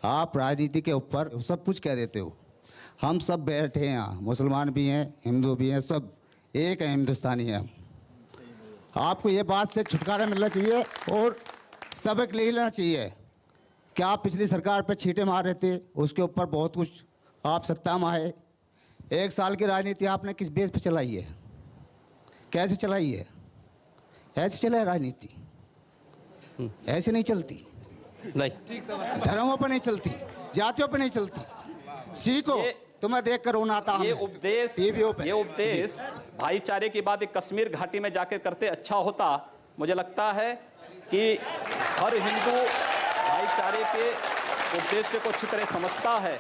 आप राजनीति के ऊपर सब कुछ कह देते हो। हम सब बैठे हैं यहाँ, मुसलमान भी हैं, हिंदू भी हैं, सब एक है, हिंदुस्तानी हैं हम। आपको ये बात से छुटकारा मिलना चाहिए और सबक ले लेना चाहिए कि आप पिछली सरकार पर छींटे मार रहे थे, उसके ऊपर बहुत कुछ आप सत्ता में आए। 1 साल की राजनीति आपने किस बेस पे चलाई है, कैसे चलाई है? ऐसे चला है राजनीति? ऐसे नहीं चलती, नहीं धर्मों पर नहीं चलती, जातियों पर नहीं चलती। सीखो, तुम्हें देख कर रोना आता। ये उपदेश भाईचारे की बात एक कश्मीर घाटी में जाकर करते अच्छा होता। मुझे लगता है कि हर हिंदू भाईचारे के उद्देश्य को अच्छी तरह समझता है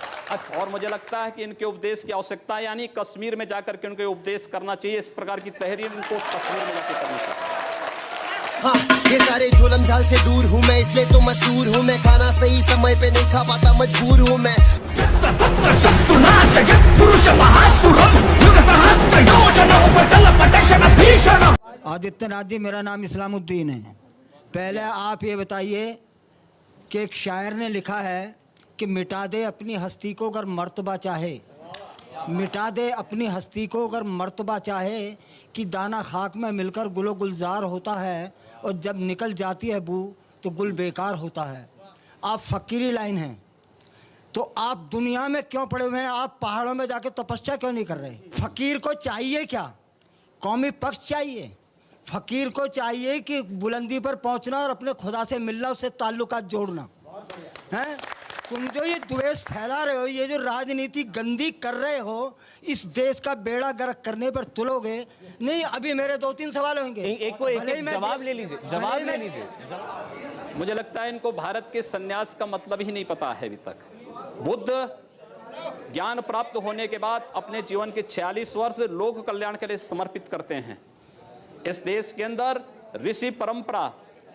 और मुझे लगता है कि इनके उपदेश की आवश्यकता है, यानी कश्मीर में जाकर के उनके उपदेश करना चाहिए। इस प्रकार की तहरीर इनको कश्मीर में जाकर करनी चाहिए। हाँ, ये सारे झोलम झाल से दूर हूँ मैं, इसलिए तो मशहूर हूँ मैं। खाना सही समय पे नहीं खा पाता, मजबूर हूँ मैं। आदित्यनाथ जी, मेरा नाम इस्लामुद्दीन है। पहले आप ये बताइए कि एक शायर ने लिखा है कि मिटा दे अपनी हस्ती को अगर मर्तबा चाहे, मिटा दे अपनी हस्ती को अगर मर्तबा चाहे, कि दाना खाक में मिलकर गुलो गुलजार होता है और जब निकल जाती है बू तो गुल बेकार होता है। आप फ़कीरी लाइन हैं, तो आप दुनिया में क्यों पड़े हुए हैं? आप पहाड़ों में जाके तपस्या क्यों नहीं कर रहे? फ़कीर को चाहिए क्या? कौमी पक्ष चाहिए। फ़कीर को चाहिए कि बुलंदी पर पहुंचना और अपने खुदा से मिलना, उससे ताल्लुकात जोड़ना है। तुम जो ये द्वेष फैला रहे हो, ये जो राजनीति गंदी कर रहे हो, इस देश का बेड़ा गर्क करने पर तुलोगे नहीं। अभी मेरे 2-3 सवाल होंगे, एक जवाब ले लीजिए, जवाब ले लीजिए। मुझे लगता है इनको भारत के सन्यास का मतलब ही नहीं पता है अभी तक। बुद्ध ज्ञान प्राप्त होने के बाद अपने जीवन के 46 वर्ष लोक कल्याण के लिए समर्पित करते हैं। इस देश के अंदर ऋषि परंपरा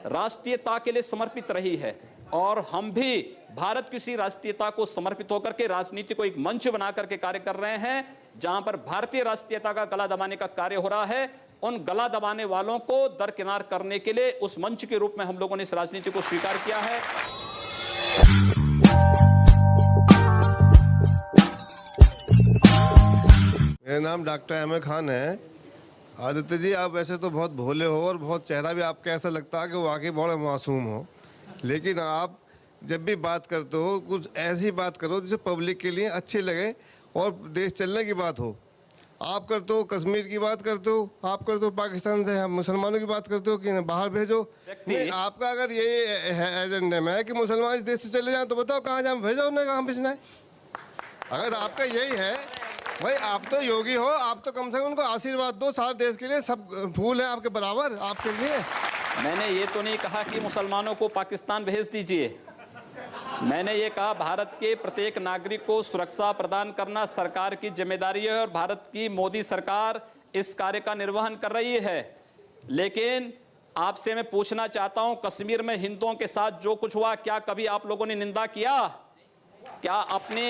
राष्ट्रीयता के लिए समर्पित रही है और हम भी भारत की इसी राष्ट्रीयता को समर्पित होकर के राजनीति को एक मंच बना करके कार्य कर रहे हैं, जहां पर भारतीय राष्ट्रीयता का गला दबाने का कार्य हो रहा है। उन गला दबाने वालों को दरकिनार करने के लिए उस मंच के रूप में हम लोगों ने इस राजनीति को स्वीकार किया है। मेरा नाम डॉक्टर एम ए खान है। आदित्य जी, आप वैसे तो बहुत भोले हो और बहुत चेहरा भी आपका ऐसा लगता है कि वाकई बहुत मासूम हो, लेकिन आप जब भी बात करते हो कुछ ऐसी बात करो जिसे पब्लिक के लिए अच्छी लगे और देश चलने की बात हो। आप करते हो कश्मीर की बात करते हो, आप करते हो पाकिस्तान से मुसलमानों की बात करते हो कि बाहर भेजो। आपका अगर ये एजेंडा में है कि मुसलमान इस देश से चले जाएं तो बताओ कहाँ जाए, भेजो उन्हें, कहाँ भेजना है। अगर आपका यही है भाई, आप तो योगी हो, आप तो कम से कम उनको आशीर्वाद दो। सारे देश के लिए सब फूल है आपके बराबर, आपके लिए। मैंने ये तो नहीं कहा कि मुसलमानों को पाकिस्तान भेज दीजिए। मैंने ये कहा भारत के प्रत्येक नागरिक को सुरक्षा प्रदान करना सरकार की जिम्मेदारी है और भारत की मोदी सरकार इस कार्य का निर्वहन कर रही है। लेकिन आपसे मैं पूछना चाहता हूं, कश्मीर में हिंदुओं के साथ जो कुछ हुआ, क्या कभी आप लोगों ने निंदा किया? क्या अपने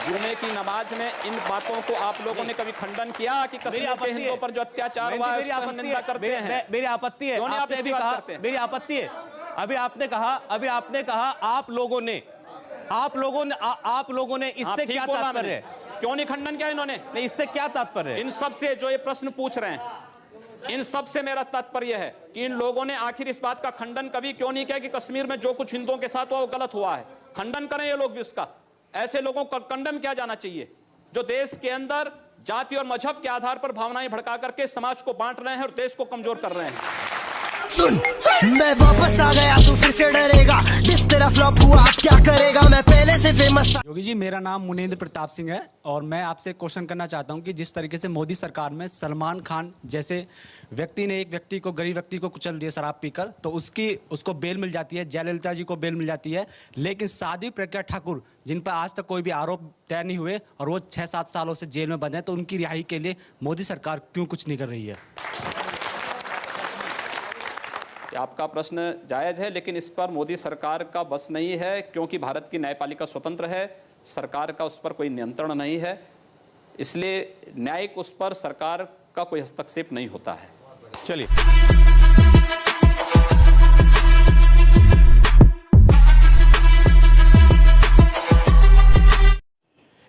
जुमे की नमाज में इन बातों को आप लोगों ने कभी खंडन किया कि कश्मीर के हिंदुओं पर जो अत्याचार हुआ है उसको हम निंदा करते हैं? मेरी आपत्ति है, आपने भी कहा, मेरी आपत्ति है। अभी आपने कहा आप लोगों ने इससे क्या तात्पर्य है? क्यों नहीं खंडन किया इन्होंने? नहीं, इससे क्या तात्पर्य है? इन सब से जो ये प्रश्न पूछ रहे हैं, इन सब से मेरा तात्पर्य है कि इन लोगों ने आखिर इस बात का खंडन कभी क्यों नहीं किया कि कश्मीर में जो कुछ हिंदुओं के साथ हुआ वो गलत हुआ है। खंडन करें ये लोग भी उसका। ऐसे लोगों को कंडम किया जाना चाहिए जो देश के अंदर जाति और मजहब के आधार पर भावनाएं भड़का करके समाज को बांट रहे हैं और देश को कमजोर कर रहे हैं। सुन, मैं वापस आ गया, तू फिर से डरेगा। जिस तरह फ्लॉप हुआ आप क्या करेगा, मैं पहले से फेमस था। योगी जी, मेरा नाम मुनेंद्र प्रताप सिंह है और मैं आपसे क्वेश्चन करना चाहता हूं कि जिस तरीके से मोदी सरकार में सलमान खान जैसे व्यक्ति ने एक व्यक्ति को, गरीब व्यक्ति को कुचल दिया शराब पीकर, तो उसको बेल मिल जाती है, जयललिता जी को बेल मिल जाती है, लेकिन साध्वी प्रज्ञा ठाकुर जिन पर आज तक कोई भी आरोप तय नहीं हुए और वो 6-7 सालों से जेल में बंद है, तो उनकी रिहाई के लिए मोदी सरकार क्यों कुछ नहीं कर रही है? आपका प्रश्न जायज है, लेकिन इस पर मोदी सरकार का बस नहीं है, क्योंकि भारत की न्यायपालिका स्वतंत्र है, सरकार का उस पर कोई नियंत्रण नहीं है, इसलिए न्यायिक उस पर सरकार का कोई हस्तक्षेप नहीं होता है। चलिए।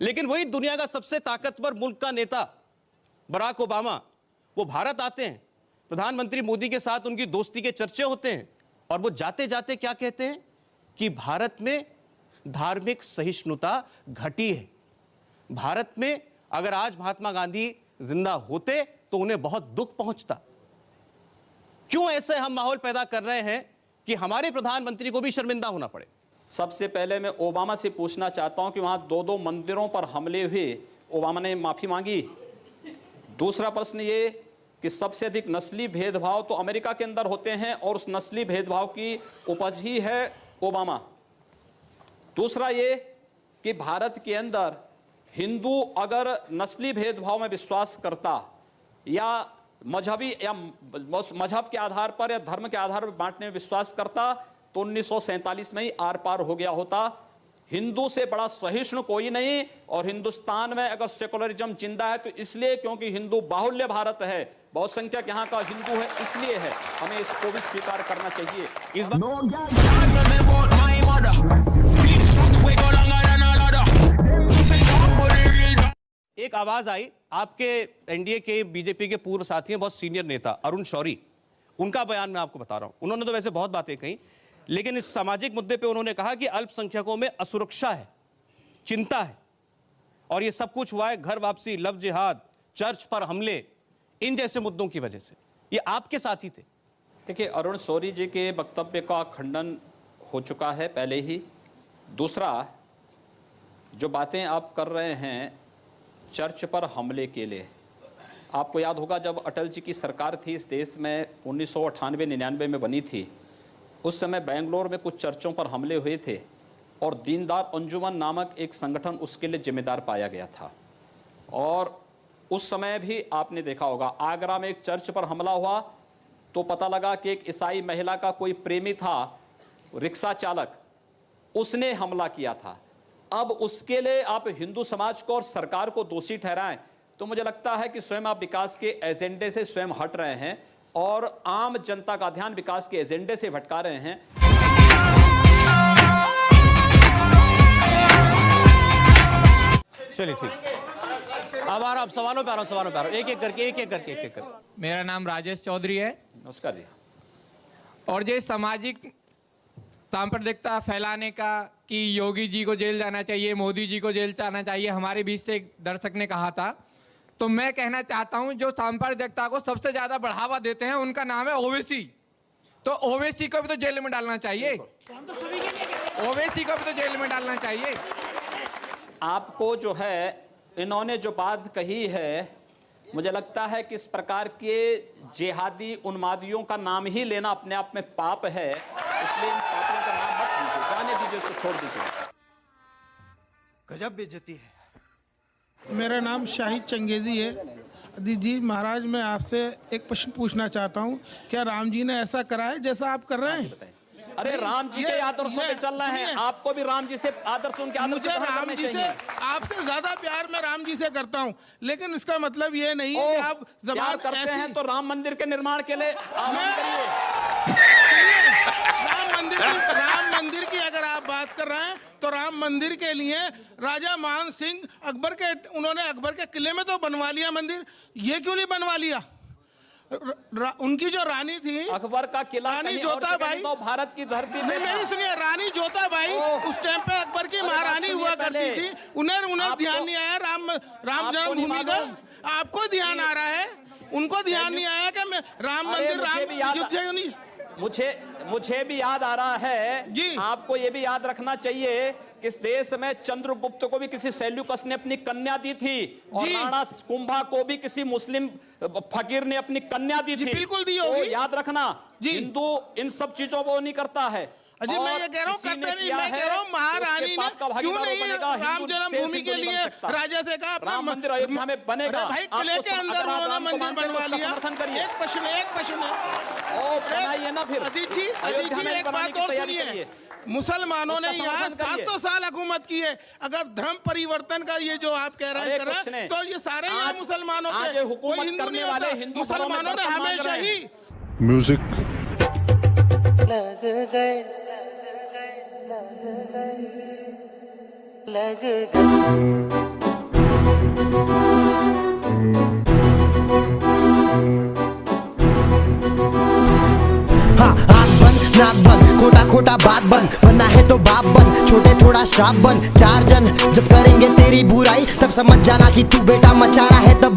लेकिन वही दुनिया का सबसे ताकतवर मुल्क का नेता बराक ओबामा वो भारत आते हैं, प्रधानमंत्री मोदी के साथ उनकी दोस्ती के चर्चे होते हैं और वो जाते जाते क्या कहते हैं कि भारत में धार्मिक सहिष्णुता घटी है। भारत में अगर आज महात्मा गांधी जिंदा होते तो उन्हें बहुत दुख पहुंचता। क्यों ऐसे हम माहौल पैदा कर रहे हैं कि हमारे प्रधानमंत्री को भी शर्मिंदा होना पड़े? सबसे पहले मैं ओबामा से पूछना चाहता हूं कि वहां 2 मंदिरों पर हमले हुए, ओबामा ने माफी मांगी? दूसरा प्रश्न ये कि सबसे अधिक नस्ली भेदभाव तो अमेरिका के अंदर होते हैं और उस नस्ली भेदभाव की उपज ही है ओबामा। दूसरा ये कि भारत के अंदर हिंदू अगर नस्ली भेदभाव में विश्वास करता या मजहबी या मजहब के आधार पर या धर्म के आधार पर बांटने में विश्वास करता तो 1947 में ही आर पार हो गया होता। हिंदू से बड़ा सहिष्णु कोई नहीं, और हिंदुस्तान में अगर सेकुलरिज्म जिंदा है तो इसलिए क्योंकि हिंदू बाहुल्य भारत है, बहुसंख्यक यहाँ का हिंदू है, इसलिए है। हमें इसको भी स्वीकार करना चाहिए। इस बार एक आवाज आई आपके एनडीए के बीजेपी के पूर्व साथी हैं, बहुत सीनियर नेता अरुण शौरी, उनका बयान मैं आपको बता रहा हूं। उन्होंने तो वैसे बहुत बातें कही, लेकिन इस सामाजिक मुद्दे पे उन्होंने कहा कि अल्पसंख्यकों में असुरक्षा है, चिंता है, और ये सब कुछ हुआ है घर वापसी, लव जिहाद, चर्च पर हमले, इन जैसे मुद्दों की वजह से। ये आपके साथी थे। देखिए, अरुण शौरी जी के वक्तव्य का खंडन हो चुका है पहले ही। दूसरा, जो बातें आप कर रहे हैं चर्च पर हमले के लिए, आपको याद होगा जब अटल जी की सरकार थी इस देश में 1998-99 में बनी थी, उस समय बेंगलोर में कुछ चर्चों पर हमले हुए थे और दीनदयाल अंजुमन नामक एक संगठन उसके लिए जिम्मेदार पाया गया था। और उस समय भी आपने देखा होगा आगरा में एक चर्च पर हमला हुआ तो पता लगा कि एक ईसाई महिला का कोई प्रेमी था, रिक्शा चालक, उसने हमला किया था। अब उसके लिए आप हिंदू समाज को और सरकार को दोषी ठहराएं तो मुझे लगता है कि स्वयं आप विकास के एजेंडे से स्वयं हट रहे हैं और आम जनता का ध्यान विकास के एजेंडे से भटका रहे हैं। चलिए ठीक, अब आ रहा, अब सवालों पे आ रहा हूं, एक एक करके। मेरा नाम राजेश चौधरी है। नमस्कार जी। और ये सामाजिक सांप्रदायिकता फैलाने का कि योगी जी को जेल जाना चाहिए, मोदी जी को जेल जाना चाहिए, हमारे बीच से एक दर्शक ने कहा था, तो मैं कहना चाहता हूं जो सांप्रदायिकता को सबसे ज्यादा बढ़ावा देते हैं उनका नाम है ओवैसी। तो ओवैसी को भी तो जेल में डालना चाहिए, ओवैसी को भी तो जेल में डालना चाहिए। आपको जो है इन्होंने जो बात कही है, मुझे लगता है कि इस प्रकार के जिहादी उन्मादियों का नाम ही लेना अपने आप में पाप है, इसलिए इन पापों का नाम मत लीजिए, जाने दीजिए, इसको छोड़ दीजिए। गजब बेइज्जती है। मेरा नाम शाहिद चंगेजी है। अदिति जी महाराज, मैं आपसे एक प्रश्न पूछना चाहता हूँ, क्या राम जी ने ऐसा करा है जैसा आप कर रहे हैं? अरे राम जी के आदर्शों पे चल रहे हैं, आपको भी राम जी से आदर्शों के आदर्श मुझे राम जी से, आपसे ज्यादा प्यार मैं राम जी से करता हूँ, लेकिन इसका मतलब ये नहीं है कि आप जबान करते हैं तो राम मंदिर के निर्माण के लिए आह्वान करिए। राम मंदिर की अगर आप बात कर रहे हैं तो राम मंदिर के लिए राजा मान सिंह उन्होंने अकबर के किले में तो बनवा लिया मंदिर, ये क्यों नहीं बनवा लिया? उनकी जो रानी थी अकबर का किला, रानी जोताबाई, तो भारत की धरती में मेरी सुनिए, रानी जोताबाई उस टाइम पे अकबर की महारानी हुआ करती थी, उन्हें ध्यान नहीं आया राम जन्मभूमि का। आपको ध्यान आ रहा है, उनको ध्यान नहीं आया कि राम मंदिर मुझे भी याद आ रहा है जी। आपको ये भी याद रखना चाहिए कि इस देश में चंद्रगुप्त को भी किसी सेल्यूकस ने अपनी कन्या दी थी और राणा कुंभा को भी किसी मुस्लिम फकीर ने अपनी कन्या दी थी। बिल्कुल दी होगी, याद रखना। हिंदू इन सब चीजों को नहीं करता है। अजी मैं ये कह रहा हूँ, करते नहीं, मैं कह रहा हूँ महारानी ने क्यों नहीं राम जन्मभूमि के लिए राजा से कहा राम मंदिर अयोध्या में बनेगा। भाई किले के अंदर उन्होंने मंदिर बनवा लिया। एक प्रश्न बनाइए ना फिर। अदिति जी एक बात और सुनिए, मुसलमानों ने यहाँ 700 साल हुकूमत की है। अगर धर्म परिवर्तन का ये जो आप कह रहे हैं तो ये सारे यहाँ मुसलमानों के, हुकूमत करने वाले हिंदू मुसलमानों ने हमेशा ही म्यूजिक लग गए हाँ आँख बंद नाक बंद खोटा खोटा बात बंद बनना है तो बाप बन छोटे थोड़ा श्राप बन 4 जन जब करेंगे तेरी बुराई तब समझ जाना कि तू बेटा मचा रहा है तब